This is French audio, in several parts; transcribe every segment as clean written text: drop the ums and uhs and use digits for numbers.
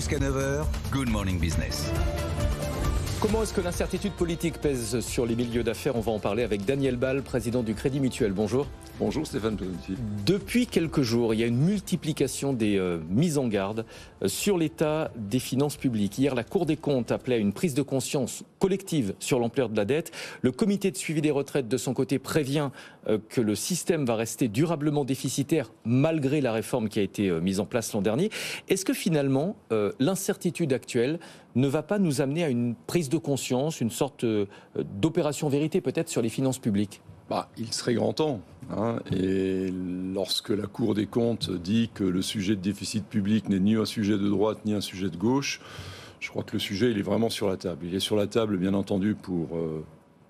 Jusqu'à 9h, Good Morning Business. Comment est-ce que l'incertitude politique pèse sur les milieux d'affaires? On va en parler avec Daniel Ball, président du Crédit Mutuel. Bonjour. Bonjour Stéphane Pesotti. Depuis quelques jours, il y a une multiplication des mises en garde sur l'état des finances publiques. Hier, la Cour des comptes appelait à une prise de conscience collective sur l'ampleur de la dette. Le comité de suivi des retraites, de son côté, prévient que le système va rester durablement déficitaire malgré la réforme qui a été mise en place l'an dernier. Est-ce que finalement, l'incertitude actuelle ne va pas nous amener à une prise de conscience, une sorte d'opération vérité peut-être sur les finances publiques ? Il serait grand temps. Et lorsque la Cour des comptes dit que le sujet de déficit public n'est ni un sujet de droite ni un sujet de gauche, je crois que le sujet il est vraiment sur la table. Il est sur la table, bien entendu, pour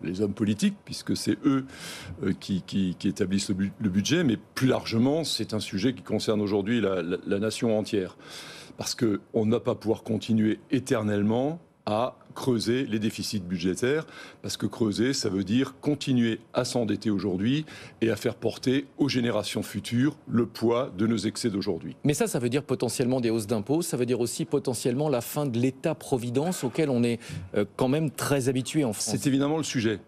les hommes politiques, puisque c'est eux qui établissent le budget, mais plus largement, c'est un sujet qui concerne aujourd'hui la nation entière. Parce qu'on ne va pas pouvoir continuer éternellement à creuser les déficits budgétaires, parce que creuser, ça veut dire continuer à s'endetter aujourd'hui et à faire porter aux générations futures le poids de nos excès d'aujourd'hui. Mais ça veut dire potentiellement des hausses d'impôts, ça veut dire aussi potentiellement la fin de l'État-providence auquel on est quand même très habitué en France. C'est évidemment le sujet.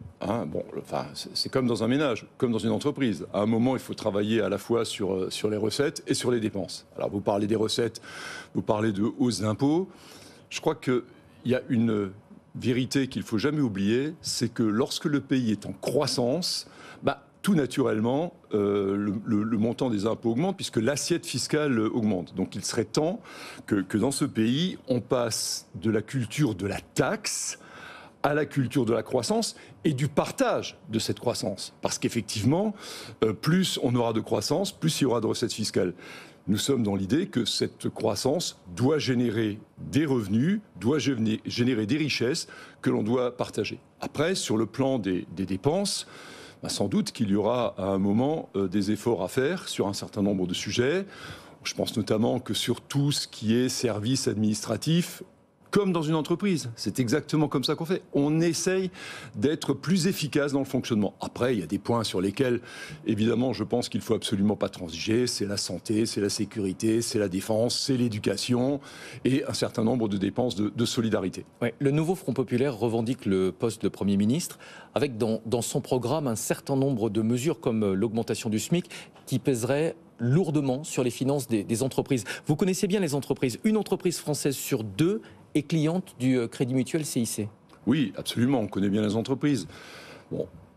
C'est comme dans un ménage, comme dans une entreprise. À un moment, il faut travailler à la fois sur les recettes et sur les dépenses. Alors vous parlez des recettes, vous parlez de hausses d'impôts. Je crois que il y a une vérité qu'il ne faut jamais oublier, c'est que lorsque le pays est en croissance, tout naturellement, le montant des impôts augmente puisque l'assiette fiscale augmente. Donc il serait temps que dans ce pays, on passe de la culture de la taxe à la culture de la croissance et du partage de cette croissance. Parce qu'effectivement, plus on aura de croissance, plus il y aura de recettes fiscales. Nous sommes dans l'idée que cette croissance doit générer des revenus, doit générer des richesses que l'on doit partager. Après, sur le plan des dépenses, sans doute qu'il y aura à un moment des efforts à faire sur un certain nombre de sujets. Je pense notamment que sur tout ce qui est services administratifs, comme dans une entreprise. C'est exactement comme ça qu'on fait. On essaye d'être plus efficace dans le fonctionnement. Après, il y a des points sur lesquels, évidemment, je pense qu'il ne faut absolument pas transiger. C'est la santé, c'est la sécurité, c'est la défense, c'est l'éducation et un certain nombre de dépenses de solidarité. Ouais, le nouveau Front populaire revendique le poste de Premier ministre avec dans son programme un certain nombre de mesures comme l'augmentation du SMIC qui pèserait lourdement sur les finances des entreprises. Vous connaissez bien les entreprises. Une entreprise française sur deux est cliente du Crédit Mutuel CIC. Oui, absolument, on connaît bien les entreprises.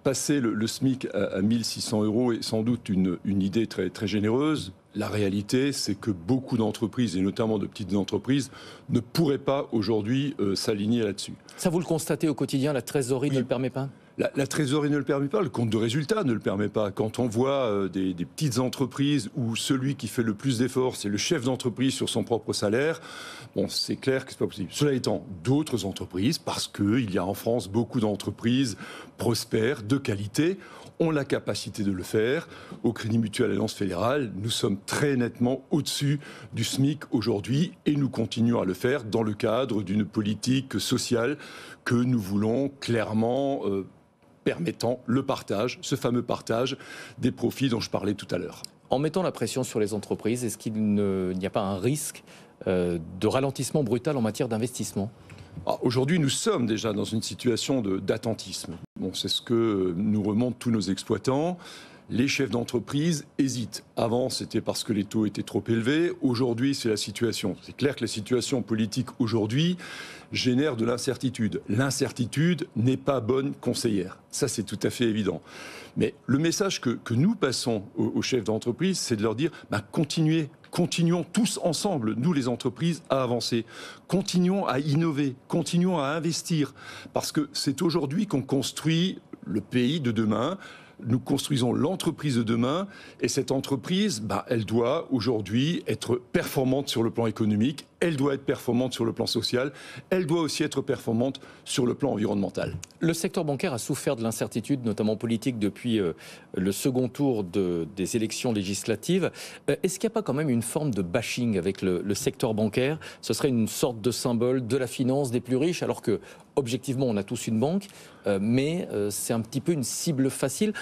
Passer le SMIC à 1 600 € est sans doute une idée très, très généreuse. La réalité, c'est que beaucoup d'entreprises, et notamment de petites entreprises, ne pourraient pas aujourd'hui s'aligner là-dessus. Ça, vous le constatez au quotidien, la trésorerie ne le permet pas ? La trésorerie ne le permet pas, le compte de résultat ne le permet pas. Quand on voit des petites entreprises où celui qui fait le plus d'efforts, c'est le chef d'entreprise sur son propre salaire, c'est clair que ce n'est pas possible. Cela étant, d'autres entreprises, parce qu'il y a en France beaucoup d'entreprises prospères, de qualité, ont la capacité de le faire. Au Crédit Mutuel Alliance Fédérale, nous sommes très nettement au-dessus du SMIC aujourd'hui et nous continuons à le faire dans le cadre d'une politique sociale que nous voulons clairement permettant le partage, ce fameux partage des profits dont je parlais tout à l'heure. En mettant la pression sur les entreprises, est-ce qu'il n'y a pas un risque de ralentissement brutal en matière d'investissement ? Aujourd'hui, nous sommes déjà dans une situation d'attentisme. C'est ce que nous remontent tous nos exploitants. Les chefs d'entreprise hésitent. Avant, c'était parce que les taux étaient trop élevés. Aujourd'hui, c'est la situation. C'est clair que la situation politique aujourd'hui génère de l'incertitude. L'incertitude n'est pas bonne conseillère. Ça, c'est tout à fait évident. Mais le message que nous passons aux chefs d'entreprise, c'est de leur dire continuons tous ensemble, nous les entreprises, à avancer. Continuons à innover, continuons à investir. Parce que c'est aujourd'hui qu'on construit le pays de demain. Nous construisons l'entreprise de demain et cette entreprise, elle doit aujourd'hui être performante sur le plan économique, elle doit être performante sur le plan social, elle doit aussi être performante sur le plan environnemental. Le secteur bancaire a souffert de l'incertitude, notamment politique, depuis le second tour des élections législatives. Est-ce qu'il n'y a pas quand même une forme de bashing avec le secteur bancaire ? Ce serait une sorte de symbole de la finance des plus riches, alors que, objectivement, on a tous une banque, mais c'est un petit peu une cible facile.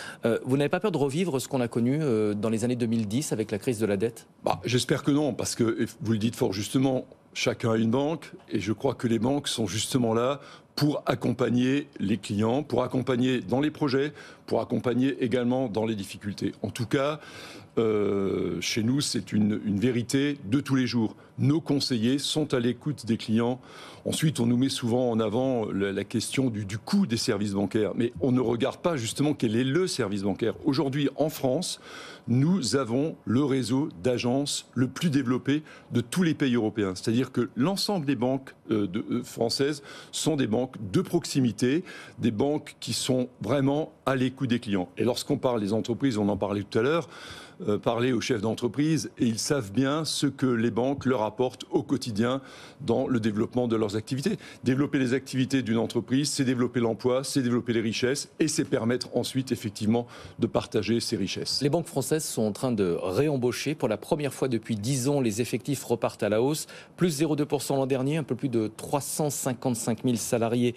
Vous n'avez pas peur de revivre ce qu'on a connu dans les années 2010 avec la crise de la dette ? J'espère que non, parce que, vous le dites fort justement, chacun a une banque, et je crois que les banques sont justement là pour accompagner les clients, pour accompagner dans les projets, pour accompagner également dans les difficultés. En tout cas, chez nous, c'est une vérité de tous les jours. Nos conseillers sont à l'écoute des clients. Ensuite, on nous met souvent en avant la question du coût des services bancaires. Mais on ne regarde pas justement quel est le service bancaire. Aujourd'hui, en France, nous avons le réseau d'agences le plus développé de tous les pays européens. C'est-à-dire que l'ensemble des banques françaises sont des banques de proximité, des banques qui sont vraiment à l'écoute des clients. Et lorsqu'on parle des entreprises, on en parlait tout à l'heure, parler aux chefs d'entreprise et ils savent bien ce que les banques leur apportent au quotidien dans le développement de leurs activités. Développer les activités d'une entreprise, c'est développer l'emploi, c'est développer les richesses et c'est permettre ensuite effectivement de partager ces richesses. Les banques françaises sont en train de réembaucher. Pour la première fois depuis 10 ans, les effectifs repartent à la hausse. Plus 0,2% l'an dernier, un peu plus de 355 000 salariés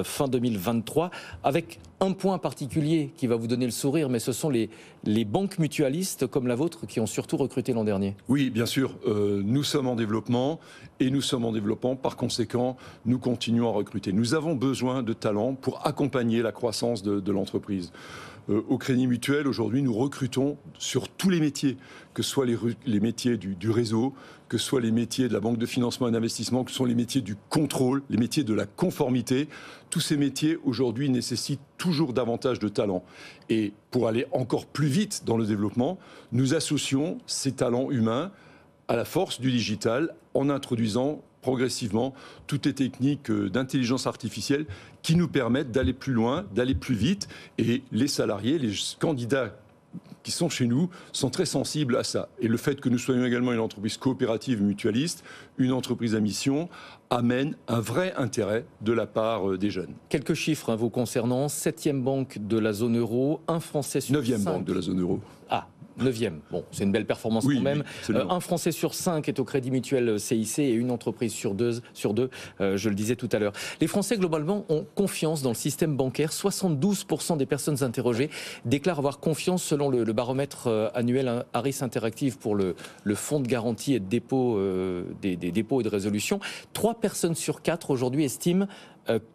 fin 2023, avec un point particulier qui va vous donner le sourire, mais ce sont les banques mutualistes comme la vôtre qui ont surtout recruté l'an dernier. Oui, bien sûr. Nous sommes en développement et nous sommes en développement. Par conséquent, nous continuons à recruter. Nous avons besoin de talents pour accompagner la croissance de l'entreprise. Au Crédit Mutuel, aujourd'hui, nous recrutons sur tous les métiers, que ce soit les métiers du réseau, que ce soit les métiers de la banque de financement et d'investissement, que ce soit les métiers du contrôle, les métiers de la conformité. Tous ces métiers, aujourd'hui, nécessitent toujours davantage de talents. Et pour aller encore plus vite dans le développement, nous associons ces talents humains à la force du digital en introduisant progressivement toutes les techniques d'intelligence artificielle qui nous permettent d'aller plus loin, d'aller plus vite. Et les salariés, les candidats qui sont chez nous sont très sensibles à ça. Et le fait que nous soyons également une entreprise coopérative mutualiste, une entreprise à mission, amène un vrai intérêt de la part des jeunes. Quelques chiffres vous concernant. 7e banque de la zone euro, un Français sur 5. 9e banque de la zone euro. Ah, 9e. Bon, c'est une belle performance quand même. Un Français sur 5 est au Crédit Mutuel CIC et une entreprise sur deux, je le disais tout à l'heure. Les Français, globalement, ont confiance dans le système bancaire. 72% des personnes interrogées déclarent avoir confiance selon le baromètre annuel Harris Interactive pour le fonds de garantie et de dépôt, des dépôts et de résolution. 3 personnes sur 4 aujourd'hui estiment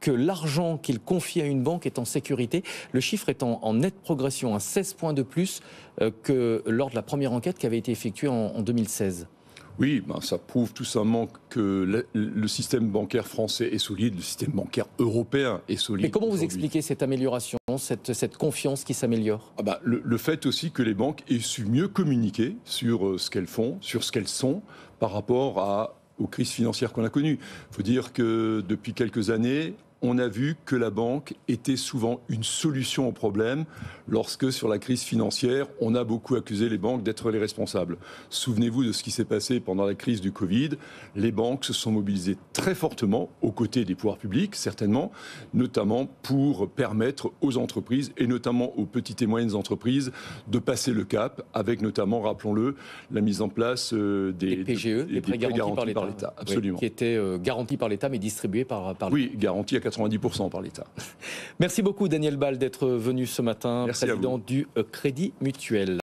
que l'argent qu'ils confient à une banque est en sécurité. Le chiffre est en nette progression, à 16 points de plus que lors de la première enquête qui avait été effectuée en 2016. Oui, ça prouve tout simplement que le système bancaire français est solide, le système bancaire européen est solide. Mais comment vous expliquez cette amélioration, cette confiance qui s'améliore ? Le fait aussi que les banques aient su mieux communiquer sur ce qu'elles font, sur ce qu'elles sont, par rapport aux crises financières qu'on a connues. Il faut dire que depuis quelques années, on a vu que la banque était souvent une solution au problème lorsque, sur la crise financière, on a beaucoup accusé les banques d'être les responsables. Souvenez-vous de ce qui s'est passé pendant la crise du Covid. Les banques se sont mobilisées très fortement aux côtés des pouvoirs publics, certainement, notamment pour permettre aux entreprises, et notamment aux petites et moyennes entreprises, de passer le cap, avec notamment, rappelons-le, la mise en place des PGE, les prêts garantis par l'État. Absolument. Oui, qui étaient garantis par l'État, mais distribués par l'État. Oui, garantis à 90% par l'État. Merci beaucoup Daniel Bal d'être venu ce matin, Merci président du Crédit Mutuel.